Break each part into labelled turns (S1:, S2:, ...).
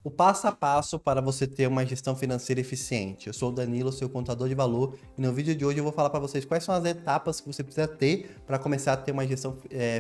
S1: O passo a passo para você ter uma gestão financeira eficiente. Eu sou o Danilo, seu contador de valor, e no vídeo de hoje eu vou falar para vocês quais são as etapas que você precisa ter para começar a ter uma gestão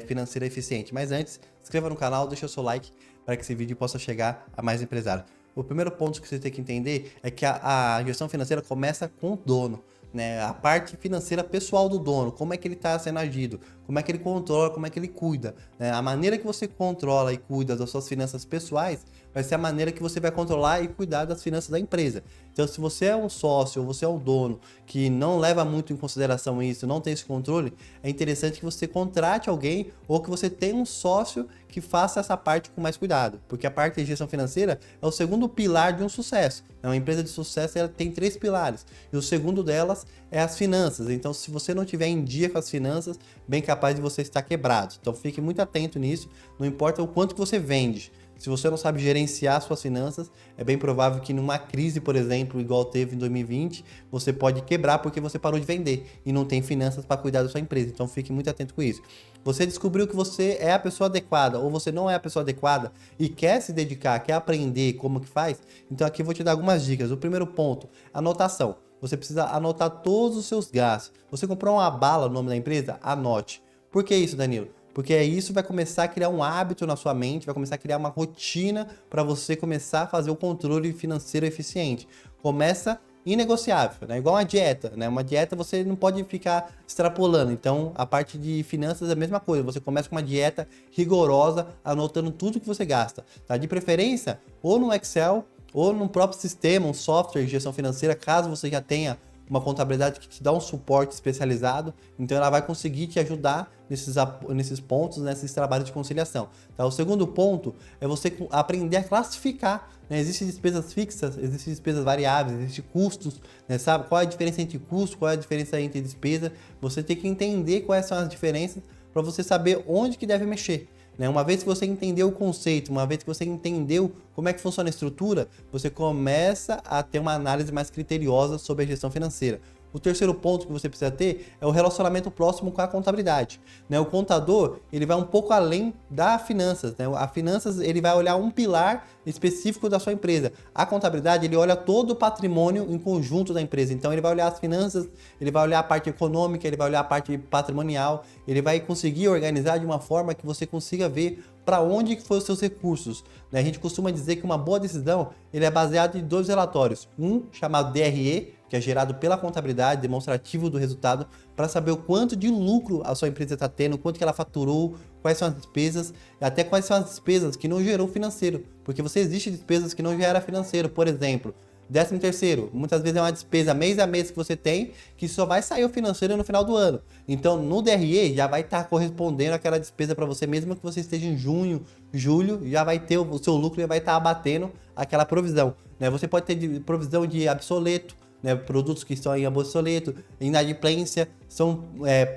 S1: financeira eficiente. Mas antes, se inscreva no canal, deixa o seu like para que esse vídeo possa chegar a mais empresários. O primeiro ponto que você tem que entender é que a gestão financeira começa com o dono. Né, a parte financeira pessoal do dono, como é que ele está sendo agido, como é que ele controla, como é que ele cuida. Né? A maneira que você controla e cuida das suas finanças pessoais vai ser a maneira que você vai controlar e cuidar das finanças da empresa. Então, se você é um sócio ou você é um dono que não leva muito em consideração isso, não tem esse controle, é interessante que você contrate alguém ou que você tenha um sócio que faça essa parte com mais cuidado, porque a parte de gestão financeira é o segundo pilar de um sucesso. Uma empresa de sucesso ela tem 3 pilares e o segundo delas é as finanças. Então, se você não tiver em dia com as finanças, bem capaz de você estar quebrado. Então, fique muito atento nisso. Não importa o quanto que você vende. Se você não sabe gerenciar suas finanças, é bem provável que numa crise, por exemplo, igual teve em 2020, você pode quebrar porque você parou de vender e não tem finanças para cuidar da sua empresa. Então fique muito atento com isso. Você descobriu que você é a pessoa adequada ou você não é a pessoa adequada e quer se dedicar, quer aprender como que faz, então aqui eu vou te dar algumas dicas. O primeiro ponto, anotação. Você precisa anotar todos os seus gastos. Você comprou uma bala no nome da empresa? Anote. Por que isso, Danilo? Porque isso vai começar a criar um hábito na sua mente, vai começar a criar uma rotina para você começar a fazer o controle financeiro eficiente. Começa inegociável, né? Igual uma dieta, né? Uma dieta você não pode ficar extrapolando. Então, a parte de finanças é a mesma coisa. Você começa com uma dieta rigorosa, anotando tudo que você gasta, tá? De preferência, ou no Excel, ou no próprio sistema, um software de gestão financeira, caso você já tenha uma contabilidade que te dá um suporte especializado, então ela vai conseguir te ajudar nesses pontos, nesses trabalhos de conciliação. Tá? O segundo ponto é você aprender a classificar. Né? Existem despesas fixas, existem despesas variáveis, existem custos, né? Sabe qual é a diferença entre custo, qual é a diferença entre despesa. Você tem que entender quais são as diferenças para você saber onde que deve mexer. Né? Uma vez que você entendeu o conceito, uma vez que você entendeu como é que funciona a estrutura, você começa a ter uma análise mais criteriosa sobre a gestão financeira. O terceiro ponto que você precisa ter é o relacionamento próximo com a contabilidade. Né? O contador ele vai um pouco além da finanças. Né? A finanças ele vai olhar um pilar específico da sua empresa. A contabilidade ele olha todo o patrimônio em conjunto da empresa. Então ele vai olhar as finanças, ele vai olhar a parte econômica, ele vai olhar a parte patrimonial, ele vai conseguir organizar de uma forma que você consiga ver para onde que foram os seus recursos. Né? A gente costuma dizer que uma boa decisão ele é baseada em 2 relatórios. Um chamado DRE, que é gerado pela contabilidade, demonstrativo do resultado, para saber o quanto de lucro a sua empresa está tendo, quanto que ela faturou, quais são as despesas, e até quais são as despesas que não gerou financeiro. Porque você existe despesas que não gera financeiro. Por exemplo, 13º, muitas vezes é uma despesa mês a mês que você tem, que só vai sair o financeiro no final do ano. Então, no DRE, já vai estar correspondendo aquela despesa para você, mesmo que você esteja em junho, julho, já vai ter o seu lucro, já vai estar abatendo aquela provisão. Né? Você pode ter provisão de obsoleto, né, produtos que estão em obsoleto, inadimplência, são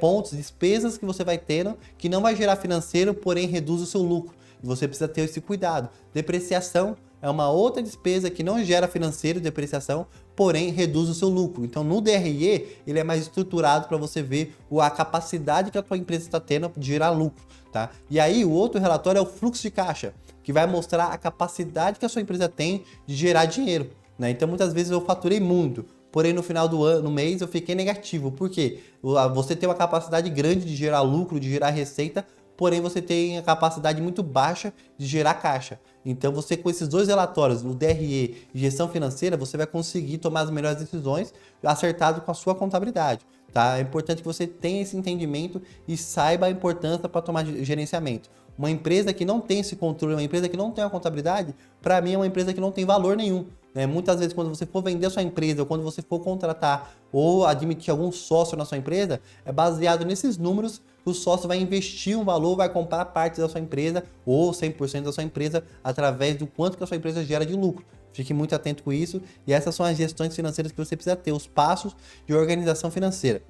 S1: pontos, despesas que você vai tendo que não vai gerar financeiro, porém reduz o seu lucro. E você precisa ter esse cuidado. Depreciação é uma outra despesa que não gera financeiro, depreciação, porém reduz o seu lucro. Então no DRE ele é mais estruturado para você ver a capacidade que a tua empresa está tendo de gerar lucro. Tá? E aí o outro relatório é o fluxo de caixa, que vai mostrar a capacidade que a sua empresa tem de gerar dinheiro. Né? Então muitas vezes eu faturei muito, porém no final do ano, no mês, eu fiquei negativo. Por quê? Você tem uma capacidade grande de gerar lucro, de gerar receita, porém você tem a capacidade muito baixa de gerar caixa. Então você com esses 2 relatórios, o DRE e gestão financeira, você vai conseguir tomar as melhores decisões acertado com a sua contabilidade. Tá? É importante que você tenha esse entendimento e saiba a importância para tomar gerenciamento. Uma empresa que não tem esse controle, uma empresa que não tem a contabilidade, para mim é uma empresa que não tem valor nenhum. Né? Muitas vezes quando você for vender a sua empresa, ou quando você for contratar ou admitir algum sócio na sua empresa, é baseado nesses números que o sócio vai investir um valor, vai comprar partes da sua empresa ou 100% da sua empresa através do quanto que a sua empresa gera de lucro. Fique muito atento com isso e essas são as gestões financeiras que você precisa ter, os passos de organização financeira.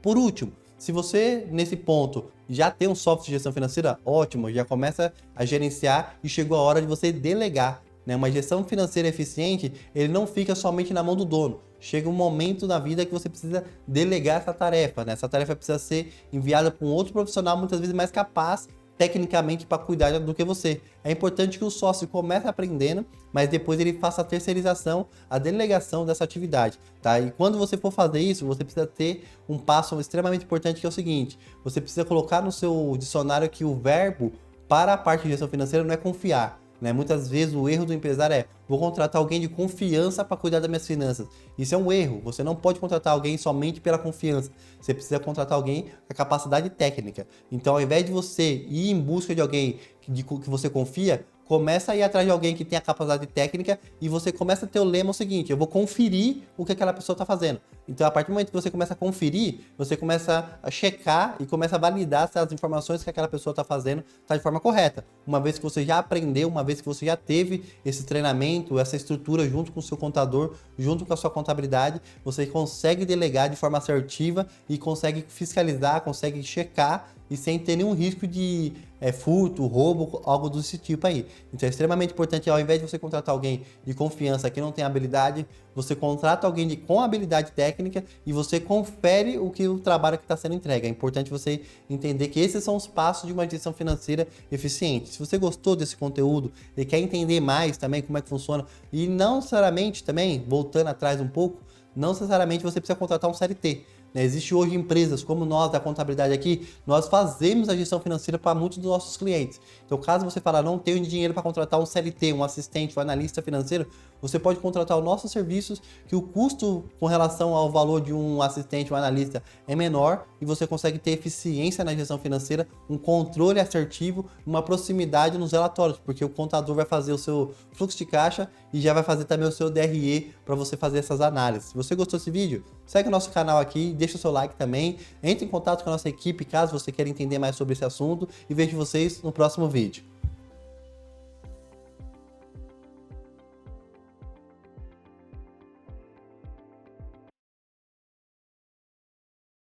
S1: Por último, se você, nesse ponto, já tem um software de gestão financeira, ótimo, já começa a gerenciar e chegou a hora de você delegar. Né? Uma gestão financeira eficiente, ele não fica somente na mão do dono. Chega um momento na vida que você precisa delegar essa tarefa. Né? Essa tarefa precisa ser enviada para um outro profissional, muitas vezes mais capaz, tecnicamente para cuidar do que você. É importante que o sócio comece aprendendo, mas depois ele faça a terceirização, a delegação dessa atividade, tá? E quando você for fazer isso, você precisa ter um passo extremamente importante que é o seguinte: você precisa colocar no seu dicionário que o verbo para a parte de gestão financeira não é confiar. Né? Muitas vezes o erro do empresário é: vou contratar alguém de confiança para cuidar das minhas finanças. Isso é um erro. Você não pode contratar alguém somente pela confiança. Você precisa contratar alguém com a capacidade técnica. Então, ao invés de você ir em busca de alguém que você confia, começa a ir atrás de alguém que tem a capacidade técnica e você começa a ter o lema seguinte: eu vou conferir o que aquela pessoa está fazendo. Então, a partir do momento que você começa a conferir, você começa a checar e começa a validar se as informações que aquela pessoa está fazendo está de forma correta. Uma vez que você já aprendeu, uma vez que você já teve esse treinamento, essa estrutura junto com o seu contador, junto com a sua contabilidade, você consegue delegar de forma assertiva e consegue fiscalizar, consegue checar e sem ter nenhum risco de furto, roubo, algo desse tipo aí. Então é extremamente importante, ao invés de você contratar alguém de confiança que não tem habilidade, você contrata alguém com habilidade técnica e você confere o trabalho que está sendo entregue. É importante você entender que esses são os passos de uma gestão financeira eficiente. Se você gostou desse conteúdo e quer entender mais também como é que funciona, e não necessariamente também, voltando atrás um pouco, não necessariamente você precisa contratar um CLT. Existe hoje empresas como nós da contabilidade aqui, nós fazemos a gestão financeira para muitos dos nossos clientes. Então, caso você falar, não tenho dinheiro para contratar um CLT, um assistente, um analista financeiro, você pode contratar os nossos serviços, que o custo com relação ao valor de um assistente, um analista é menor e você consegue ter eficiência na gestão financeira, um controle assertivo, uma proximidade nos relatórios, porque o contador vai fazer o seu fluxo de caixa e já vai fazer também o seu DRE para você fazer essas análises. Se você gostou desse vídeo, segue o nosso canal aqui, deixa o seu like também, entre em contato com a nossa equipe caso você queira entender mais sobre esse assunto e vejo vocês no próximo vídeo.